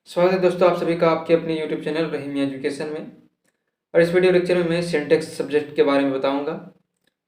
स्वागत है दोस्तों आप सभी का आपके अपने YouTube चैनल रहीमी एजुकेशन में। और इस वीडियो लेक्चर में मैं सिंटेक्स सब्जेक्ट के बारे में बताऊंगा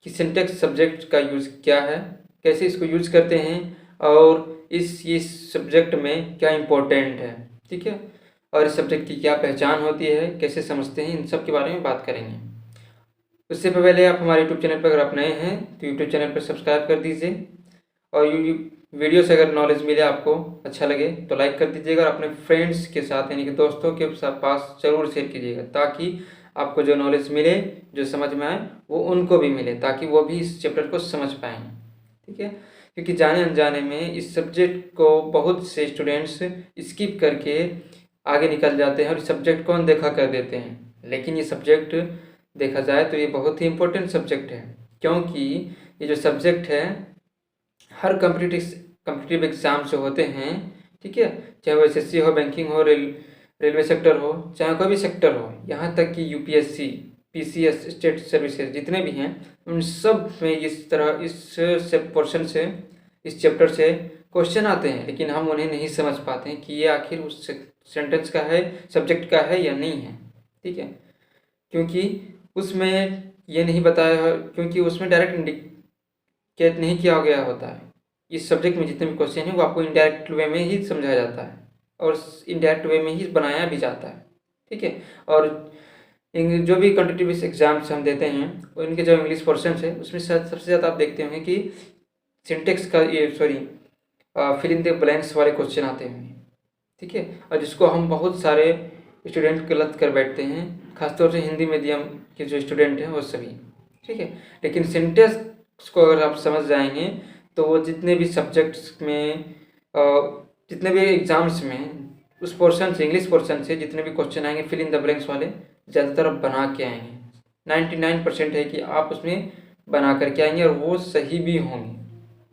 कि सिंटेक्स सब्जेक्ट का यूज़ क्या है, कैसे इसको यूज़ करते हैं और इस सब्जेक्ट में क्या इम्पोर्टेंट है, ठीक है। और इस सब्जेक्ट की क्या पहचान होती है, कैसे समझते हैं, इन सब के बारे में बात करेंगे। उससे पहले आप हमारे यूट्यूब चैनल पर अगर आप नए हैं तो यूट्यूब चैनल पर सब्सक्राइब कर दीजिए और वीडियो से अगर नॉलेज मिले, आपको अच्छा लगे तो लाइक कर दीजिएगा और अपने फ्रेंड्स के साथ यानी कि दोस्तों के पास ज़रूर शेयर कीजिएगा ताकि आपको जो नॉलेज मिले, जो समझ में आए, वो उनको भी मिले ताकि वो भी इस चैप्टर को समझ पाएँ, ठीक है। क्योंकि जाने अनजाने में इस सब्जेक्ट को बहुत से स्टूडेंट्स स्किप करके आगे निकल जाते हैं और इस सब्जेक्ट को अनदेखा कर देते हैं। लेकिन ये सब्जेक्ट देखा जाए तो ये बहुत ही इम्पोर्टेंट सब्जेक्ट है, क्योंकि ये जो सब्जेक्ट है हर कम्पिटिटिव एग्ज़ाम जो होते हैं, ठीक है, चाहे वो एसएससी हो, बैंकिंग हो, रेलवे सेक्टर हो, चाहे कोई भी सेक्टर हो, यहाँ तक कि यूपीएससी, पीसीएस, स्टेट सर्विसेज जितने भी हैं, उन सब में इस पोर्शन से, इस चैप्टर से क्वेश्चन आते हैं। लेकिन हम उन्हें नहीं समझ पाते हैं कि ये आखिर उस सेंटेंस का है, सब्जेक्ट का है या नहीं है, ठीक है। क्योंकि उसमें ये नहीं बताया, क्योंकि उसमें डायरेक्ट इंडिकेट नहीं किया गया होता है। इस सब्जेक्ट में जितने भी क्वेश्चन हैं वो आपको इनडायरेक्ट वे में ही समझाया जाता है और इनडायरेक्ट वे में ही बनाया भी जाता है, ठीक है। और जो भी कॉम्पिटिटिव एग्जाम्स हम देते हैं और इनके जो इंग्लिश पोर्शन है उसमें सबसे ज़्यादा आप देखते होंगे कि सिंटेक्स का फिल इन द ब्लैंक्स वाले क्वेश्चन आते हैं, ठीक है। और जिसको हम बहुत सारे स्टूडेंट गलत कर बैठते हैं, खासतौर से हिंदी मीडियम के जो स्टूडेंट हैं वो सभी, ठीक है। लेकिन सिंटेक्स को अगर आप समझ जाएंगे तो वो जितने भी सब्जेक्ट्स में, जितने भी एग्ज़ाम्स में उस पोर्शन से, इंग्लिश पोर्शन से जितने भी क्वेश्चन आएंगे फिल इन द ब्लैंक्स वाले, ज़्यादातर आप बना के आएंगे। 99% है कि आप उसमें बना करके आएंगे और वो सही भी होंगे,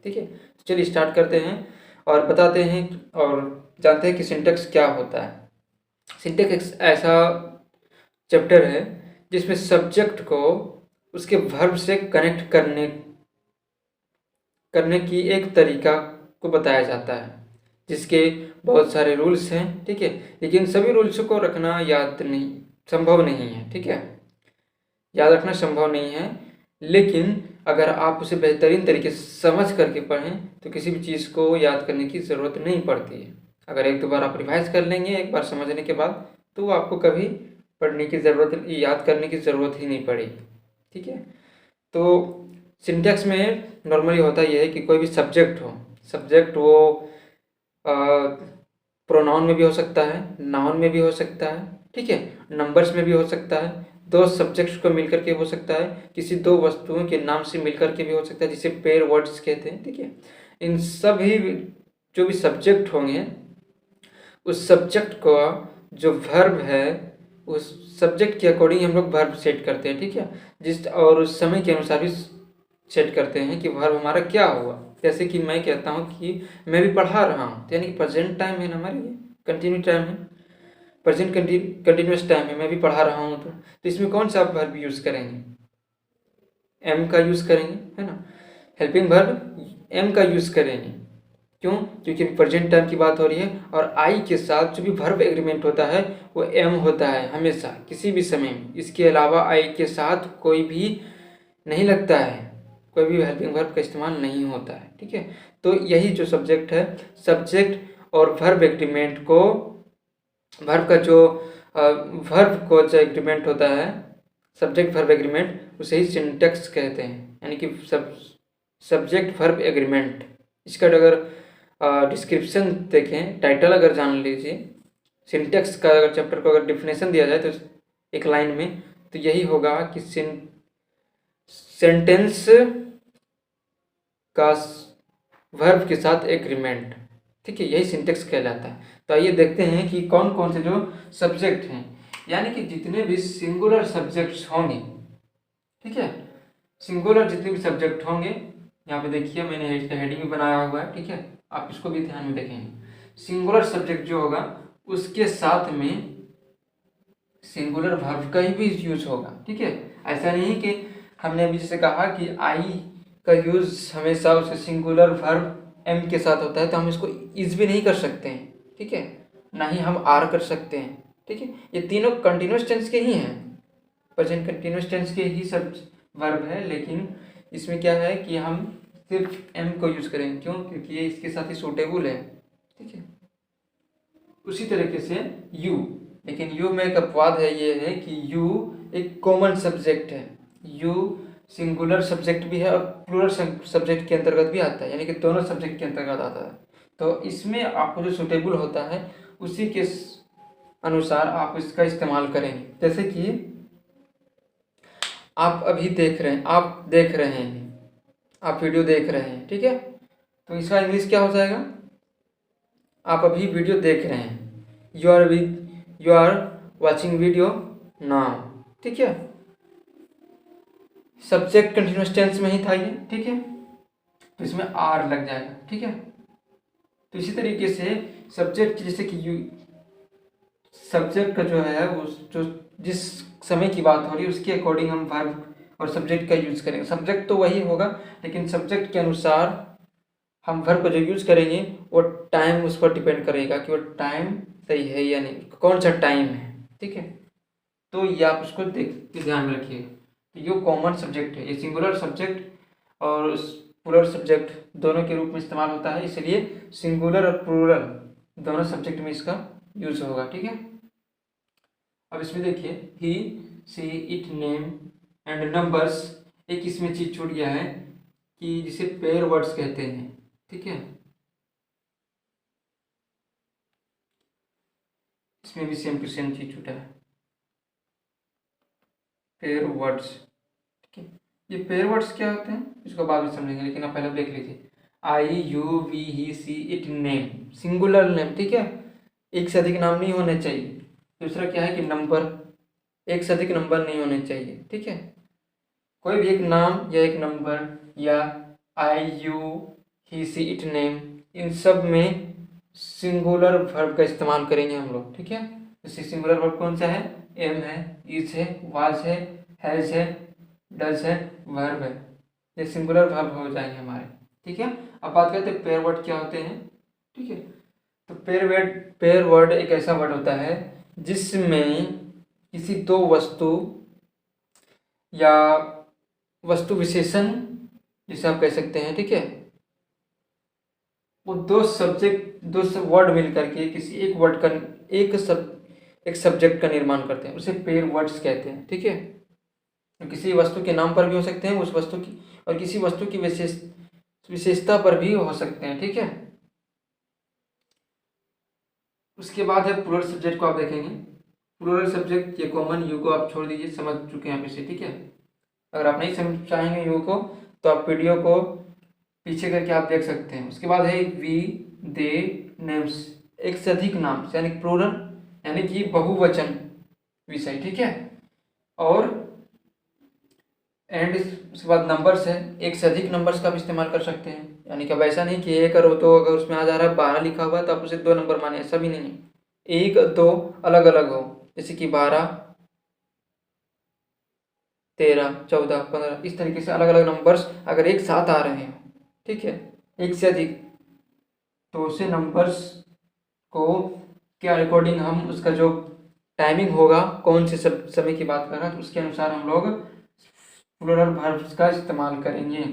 ठीक है। तो चलिए स्टार्ट करते हैं और बताते हैं और जानते हैं कि सिंटेक्स क्या होता है। सिंटेक्स एक ऐसा चैप्टर है जिसमें सब्जेक्ट को उसके वर्ब से कनेक्ट करने की एक तरीका को बताया जाता है, जिसके बहुत सारे रूल्स हैं, ठीक है। लेकिन सभी रूल्स को रखना संभव नहीं है, ठीक है, याद रखना संभव नहीं है। लेकिन अगर आप उसे बेहतरीन तरीके से समझ करके पढ़ें तो किसी भी चीज़ को याद करने की ज़रूरत नहीं पड़ती है। अगर एक दो बार आप रिवाइज कर लेंगे एक बार समझने के बाद तो आपको कभी पढ़ने की ज़रूरत, याद करने की ज़रूरत ही नहीं पड़ेगी, ठीक है। तो सिंटेक्स में नॉर्मली होता यह है कि कोई भी सब्जेक्ट वो प्रोनाउन में भी हो सकता है, नाउन में भी हो सकता है, ठीक है, नंबर्स में भी हो सकता है, दो सब्जेक्ट्स को मिलकर के हो सकता है, किसी दो वस्तुओं के नाम से मिलकर के भी हो सकता है, जिसे पेयर वर्ड्स कहते हैं, ठीक है। इन सभी जो भी सब्जेक्ट होंगे उस सब्जेक्ट का जो वर्ब है उस सब्जेक्ट के अकॉर्डिंग हम लोग वर्ब सेट करते हैं, ठीक है। और उस समय के अनुसार भी सेट करते हैं कि वर्ब हमारा क्या हुआ। जैसे कि मैं कहता हूँ कि मैं भी पढ़ा रहा हूँ, तो यानी कि प्रेजेंट टाइम है ना, हमारे लिए कंटिन्यू टाइम है, प्रेजेंट कंटिन्यूस टाइम है, मैं भी पढ़ा रहा हूँ। तो इसमें कौन सा वर्ब यूज़ करेंगे? एम का यूज़ करेंगे, है ना। हेल्पिंग वर्ब एम का यूज़ करेंगे। क्यों? क्योंकि प्रेजेंट टाइम की बात हो रही है और आई के साथ जो भी वर्ब एग्रीमेंट होता है वो एम होता है हमेशा, किसी भी समय में। इसके अलावा आई के साथ कोई भी नहीं लगता है, कोई भी हेल्पिंग वर्ब का इस्तेमाल नहीं होता है, ठीक है। तो यही जो सब्जेक्ट है, सब्जेक्ट और वर्ब एग्रीमेंट को, वर्ब का जो वर्ब को जो एग्रीमेंट होता है, सब्जेक्ट वर्ब एग्रीमेंट, उसे ही सिंटेक्स कहते हैं, यानी कि सब्जेक्ट वर्ब एग्रीमेंट। इसका अगर डिस्क्रिप्शन देखें, टाइटल अगर जान लीजिए, सिंटेक्स का अगर चैप्टर को अगर डिफिनेशन दिया जाए तो एक लाइन में तो यही होगा कि सेंटेंस का वर्ब के साथ एग्रीमेंट, ठीक है, यही सिंटेक्स कहलाता है। तो आइए देखते हैं कि कौन कौन से जो सब्जेक्ट हैं, यानी कि जितने भी सिंगुलर सब्जेक्ट्स होंगे, ठीक है, सिंगुलर जितने भी सब्जेक्ट होंगे, यहाँ पे देखिए मैंने हेडिंग भी बनाया हुआ है, ठीक है, आप इसको भी ध्यान में देखेंगे। सिंगुलर सब्जेक्ट जो होगा उसके साथ में सिंगुलर वर्ब का ही भी यूज होगा, ठीक है। ऐसा नहीं कि हमने अभी जैसे कहा कि आई का यूज हमेशा उसके सिंगुलर वर्ब एम के साथ होता है, तो हम इसको इज भी नहीं कर सकते हैं, ठीक है। ना ही हम आर कर सकते हैं। ठीक है, ये तीनों कंटिन्यूस टेंस के ही हैं, प्रेजेंट कंटिन्यूस टेंस के ही सब वर्ब है, लेकिन इसमें क्या है कि हम सिर्फ एम को यूज करेंगे। क्यों? क्योंकि ये इसके साथ ही सूटेबल है। ठीक है, उसी तरीके से यू, लेकिन यू में एक अपवाद है, ये है कि यू एक कॉमन सब्जेक्ट है। यू सिंगुलर सब्जेक्ट भी है और प्लूरल सब्जेक्ट के अंतर्गत भी आता है, यानी कि दोनों सब्जेक्ट के अंतर्गत आता है। तो इसमें आपको जो सूटेबल होता है उसी के अनुसार आप इसका इस्तेमाल करेंगे। जैसे कि आप अभी देख रहे हैं, आप देख रहे हैं, आप वीडियो देख रहे हैं। ठीक है, तो इसका इंग्लिश क्या हो जाएगा? आप अभी वीडियो देख रहे हैं, you are watching video now. ठीक है, सब्जेक्ट कंटिन्यूअस टेंस में ही था ये। ठीक है, तो इसमें आर लग जाएगा। ठीक है, तो इसी तरीके से सब्जेक्ट, जैसे कि यू सब्जेक्ट का जो है वो जो जिस समय की बात हो रही है उसके अकॉर्डिंग हम वर्ब और सब्जेक्ट का यूज करेंगे। सब्जेक्ट तो वही होगा, लेकिन सब्जेक्ट के अनुसार हम वर्ब को जो यूज करेंगे वो टाइम उस पर डिपेंड करेगा कि वो टाइम सही है या नहीं, कौन सा टाइम है। ठीक है, तो ये आप उसको ध्यान में रखिएगा। तो ये कॉमन सब्जेक्ट है, ये सिंगुलर सब्जेक्ट और प्लूरल सब्जेक्ट दोनों के रूप में इस्तेमाल होता है, इसलिए सिंगुलर और प्लूरल दोनों सब्जेक्ट में इसका यूज होगा। ठीक है, अब इसमें देखिए ही, she, it, name and numbers. एक इसमें चीज छूट गया है कि जिसे पेयर वर्ड्स कहते हैं। ठीक है, इसमें भी सेम टू सेम चीज छूटा है, पेयर वर्ड्स। ठीक है, ये पेयर वर्ड्स क्या होते हैं इसको बाद में समझेंगे, लेकिन आप पहले देख लीजिए। I, you, we, he, she, it, name, singular name. ठीक है, एक से अधिक नाम नहीं होने चाहिए। दूसरा क्या है कि नंबर, एक से अधिक नंबर नहीं होने चाहिए। ठीक है, कोई भी एक नाम या एक नंबर या I, you, he, she, it, name, इन सब में सिंगुलर वर्ब का इस्तेमाल करेंगे हम लोग। ठीक है, जैसे सिंगुलर वर्ब कौन सा है? एम है, इज है, वाज है, हैज है, डज है, वर्ब है। ये सिंगुलर वर्ब हो जाएंगे हमारे। ठीक है, अब बात करते हैं पेयर वर्ड क्या होते हैं। ठीक है, तो पेयर वर्ड एक ऐसा वर्ड होता है जिसमें किसी दो वस्तु या वस्तु विशेषण, जिसे आप कह सकते हैं, ठीक है, वो दो वर्ड मिल करके किसी एक वर्ड का एक सब्जेक्ट का निर्माण करते हैं, उसे पेयर वर्ड्स कहते हैं। ठीक है, तो किसी वस्तु के नाम पर भी हो सकते हैं उस वस्तु की, और किसी वस्तु की विशेषता पर भी हो सकते हैं। ठीक है, उसके बाद है प्लूरल सब्जेक्ट को आप देखेंगे। प्लूरल सब्जेक्ट ये कॉमन, यू को आप छोड़ दीजिए, समझ चुके हैं आप इसे। ठीक है, अगर आप नहीं समझ चाहेंगे यू को तो आप वीडियो को पीछे करके आप देख सकते हैं। उसके बाद है वी, दे, नेम्स, एक से अधिक नाम यानी प्लूरल, यानी कि बहुवचन विषय। ठीक है, और एंड उसके बाद नंबर्स है, एक से अधिक नंबर्स का भी इस्तेमाल कर सकते हैं। यानी कि अब ऐसा नहीं कि एक करो तो अगर उसमें आ जा रहा है 12 लिखा हुआ है तो आप उसे 2 नंबर माने, ऐसा भी नहीं है। एक दो अलग अलग हो, जैसे कि 12, 13, 14, 15, इस तरीके से अलग अलग नंबर्स अगर एक साथ आ रहे हैं, ठीक है, एक से अधिक, तो उसे नंबर्स को के अकॉर्डिंग हम उसका जो टाइमिंग होगा, कौन से समय की बात कर रहा है, तो उसके अनुसार हम लोग प्लूरल वर्ब्स का इस्तेमाल करेंगे।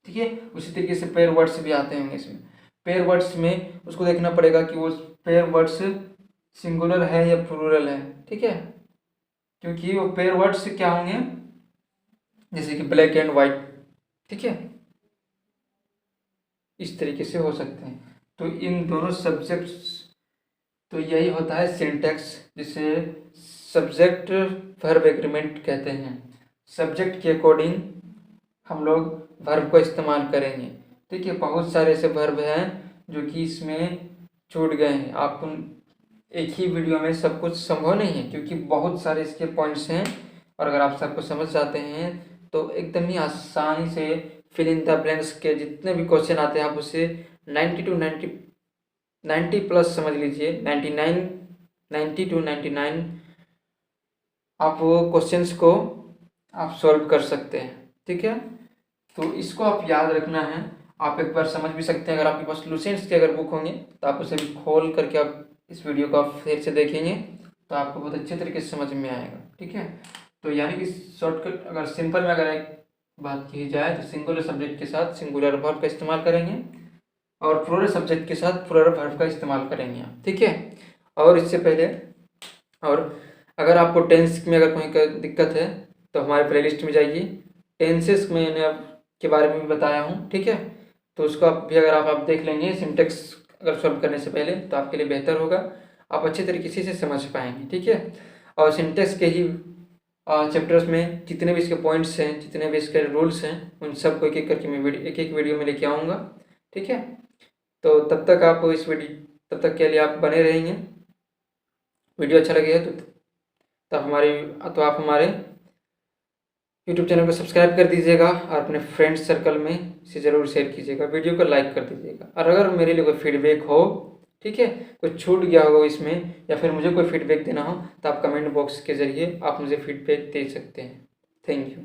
ठीक है, उसी तरीके से पेयर वर्ड्स भी आते हैं इसमें। पेयर वर्ड्स में उसको देखना पड़ेगा कि वो पेयर वर्ड्स सिंगुलर है या प्लूरल है। ठीक है, क्योंकि वो पेयर वर्ड्स क्या होंगे, जैसे कि ब्लैक एंड वाइट। ठीक है, इस तरीके से हो सकते हैं। तो इन दोनों सब्जेक्ट्स, तो यही होता है सिंटैक्स, जिसे सब्जेक्ट वर्ब एग्रीमेंट कहते हैं। सब्जेक्ट के अकॉर्डिंग हम लोग वर्ब को इस्तेमाल करेंगे। ठीक है, बहुत सारे ऐसे वर्ब हैं जो कि इसमें छूट गए हैं। आप एक ही वीडियो में सब कुछ संभव नहीं है, क्योंकि बहुत सारे इसके पॉइंट्स हैं, और अगर आप सबको समझ जाते हैं तो एकदम ही आसानी से फिल इन द ब्लैंक्स के जितने भी क्वेश्चन आते हैं आप उसे 90 प्लस समझ लीजिए, 90 to 99 आप क्वेश्चंस को आप सॉल्व कर सकते हैं। ठीक है, तो इसको आप याद रखना है। आप एक बार समझ भी सकते हैं, अगर आपके पास लुसेंट्स के अगर बुक होंगे तो आप उसे भी खोल करके आप इस वीडियो को आप फिर से देखेंगे तो आपको बहुत अच्छे तरीके से समझ में आएगा। ठीक है, तो यानी कि शॉर्टकट अगर सिंपल में अगर एक बात की जाए तो सिंगुलर सब्जेक्ट के साथ सिंगुलर वर्ब का इस्तेमाल करेंगे और प्लूरल सब्जेक्ट के साथ प्लूरल वर्ब का इस्तेमाल करेंगे आप। ठीक है, और इससे पहले और अगर आपको टेंस में अगर कोई दिक्कत है तो हमारे प्लेलिस्ट में जाइए, टेंसेस में मैंने के बारे में भी बताया हूँ। ठीक है, तो उसको आप भी अगर आप देख लेंगे सिंटेक्स अगर सॉल्व करने से पहले तो आपके लिए बेहतर होगा, आप अच्छे तरीके से समझ पाएंगे। ठीक है, और सिंटेक्स के ही चैप्टर्स में जितने भी इसके पॉइंट्स हैं, जितने भी इसके रूल्स हैं, उन सब को एक एक करके मैं एक एक वीडियो में लेके आऊँगा। ठीक है, तो तब तक के लिए आप बने रहेंगे। वीडियो अच्छा लगे तो आप हमारे यूट्यूब चैनल को सब्सक्राइब कर दीजिएगा और अपने फ्रेंड्स सर्कल में इसे ज़रूर शेयर कीजिएगा, वीडियो को लाइक कर दीजिएगा। और अगर मेरे लिए कोई फीडबैक हो, ठीक है, कुछ छूट गया हो इसमें या फिर मुझे कोई फीडबैक देना हो तो आप कमेंट बॉक्स के ज़रिए आप मुझे फीडबैक दे सकते हैं। Thank you.